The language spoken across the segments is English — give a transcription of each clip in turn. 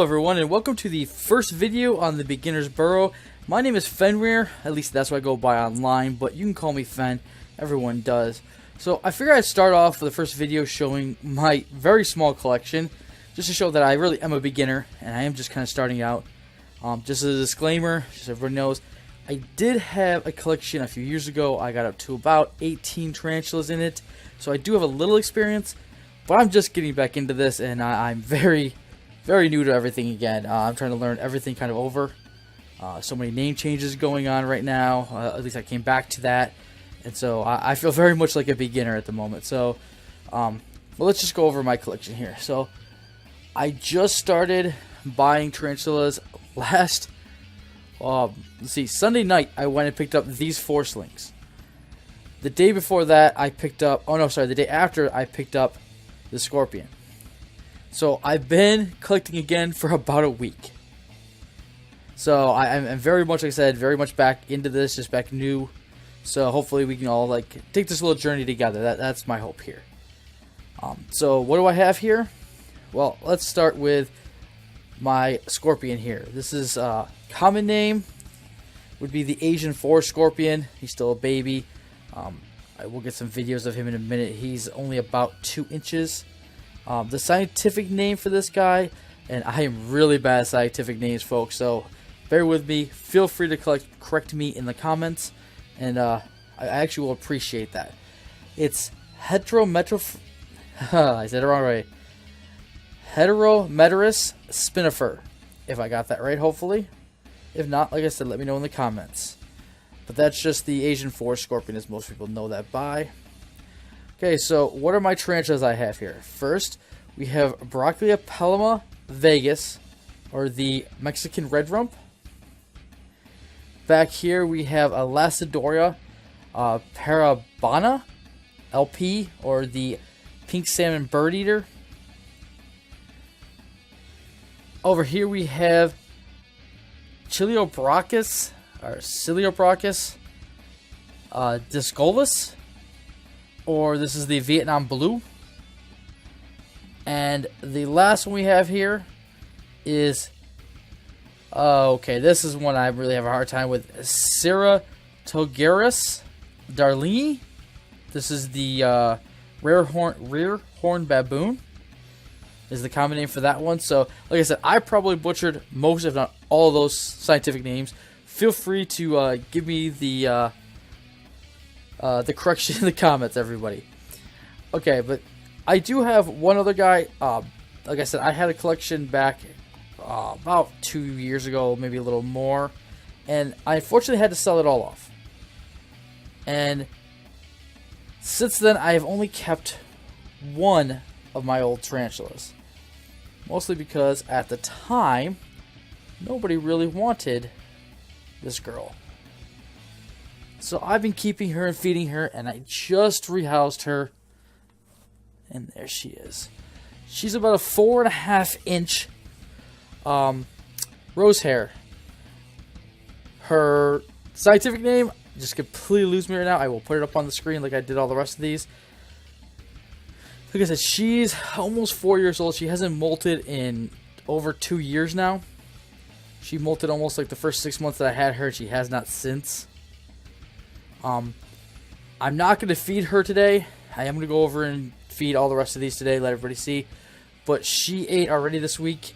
everyone, and welcome to the first video on the beginner's burrow. My name is Fenrir, at least that's what I go by online, but you can call me Fen, everyone does. So I figured I'd start off with the first video showing my very small collection, just to show that I really am a beginner, and I am just kind of starting out. Just as a disclaimer, just so everyone knows, I did have a collection a few years ago. I got up to about 18 tarantulas in it, so I do have a little experience, but I'm just getting back into this, and I'm very new to everything again. I'm trying to learn everything kind of over. So many name changes going on right now. At least I came back to that. And so I feel very much like a beginner at the moment. So, well, let's just go over my collection here. So, I just started buying tarantulas last, let's see, Sunday night I went and picked up these 4 slings. The day before that I picked up, the day after I picked up the scorpion. So I've been collecting again for about a week. So I'm very much, like I said, very much back into this, just back new. So hopefully we can all take this little journey together. That's my hope here. So what do I have here? Well, let's start with my scorpion here. This is common name would be the Asian forest scorpion. He's still a baby. I will get some videos of him in a minute. He's only about 2 inches. The scientific name for this guy, and I am really bad at scientific names, folks, so bear with me. Feel free to correct me in the comments, and I actually will appreciate that. It's I said it wrong, right? Heterometerus spinifer, if I got that right, hopefully. If not, like I said, let me know in the comments. But that's just the Asian forest scorpion, as most people know that by. Okay, so what are my tarantulas I have here? First, we have Brachypelma vegas, or the Mexican red rump. Back here we have Elastodoria parabana LP, or the pink salmon bird eater. Over here we have Ciliobrachus discolus, or this is the Vietnam blue. And the last one we have here is, okay, this is one I really have a hard time with, Ceratogerus darlingii. This is the rear horn baboon is the common name for that one. So, like I said, I probably butchered most, if not all, of those scientific names. Feel free to give me the correction in the comments, everybody. Okay, but I do have one other guy. Like I said, I had a collection back about 2 years ago, maybe a little more, and I unfortunately had to sell it all off. And since then, I have only kept one of my old tarantulas, mostly because at the time, nobody really wanted this girl. So I've been keeping her and feeding her, and I just rehoused her, and there she is. She's about a 4.5 inch rose hair. Her scientific name just completely lose me right now. I will put it up on the screen like I did all the rest of these. Like I said, she's almost 4 years old. She hasn't molted in over 2 years now. She molted almost like the first 6 months that I had her. She has not since. I'm not going to feed her today. I am going to go over and feed all the rest of these today, let everybody see. But she ate already this week.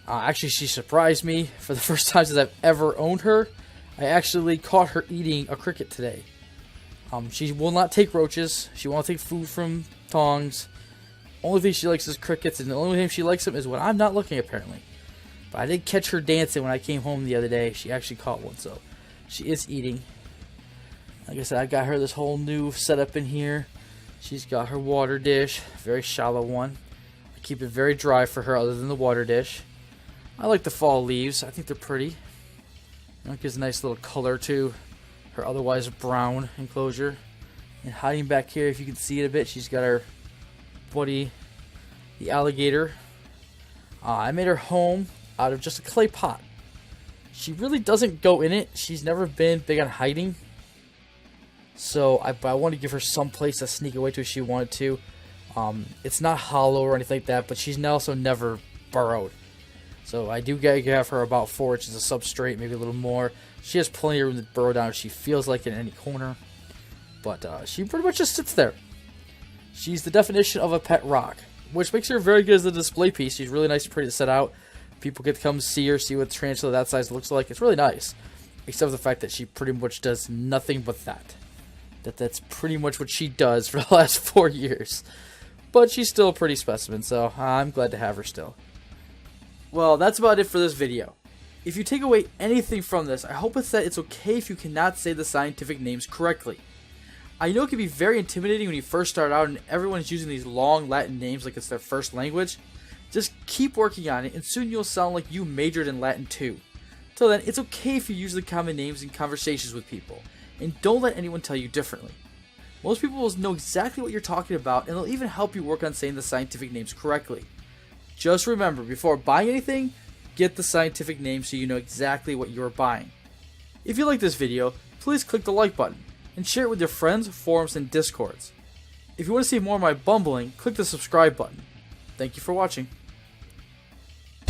Actually, she surprised me for the first time since I've ever owned her. I actually caught her eating a cricket today. She will not take roaches. She won't take food from tongs. Only thing she likes is crickets, and the only time she likes them is when I'm not looking, apparently. But I did catch her dancing when I came home the other day. She actually caught one, so she is eating. Like I said, I got her this whole new setup in here. She's got her water dish, very shallow one. I keep it very dry for her other than the water dish. I like the fall leaves. I think they're pretty. It gives a nice little color to her otherwise brown enclosure. And hiding back here, if you can see it a bit, she's got her buddy, the alligator. I made her home out of just a clay pot. She really doesn't go in it. She's never been big on hiding. So I wanted to give her some place to sneak away to if she wanted to. It's not hollow or anything like that, but she's also never burrowed. So I do give her about 4 inches of substrate, maybe a little more. She has plenty of room to burrow down if she feels like it in any corner. But she pretty much just sits there. She's the definition of a pet rock, which makes her very good as a display piece. She's really nice and pretty to set out. People get to come see her, see what tarantula that size looks like. It's really nice. Except for the fact that she pretty much does nothing but that. That's pretty much what she does for the last 4 years. But she's still a pretty specimen, so I'm glad to have her still. Well, that's about it for this video. If you take away anything from this, I hope it's that it's okay if you cannot say the scientific names correctly. I know it can be very intimidating when you first start out and everyone's using these long Latin names like it's their first language. Just keep working on it and soon you'll sound like you majored in Latin too. Till then, it's okay if you use the common names in conversations with people, and don't let anyone tell you differently. Most people will know exactly what you're talking about and they'll even help you work on saying the scientific names correctly. Just remember, before buying anything, get the scientific name so you know exactly what you're buying. If you like this video, please click the like button and share it with your friends, forums, and discords. If you want to see more of my bumbling, click the subscribe button. Thank you for watching.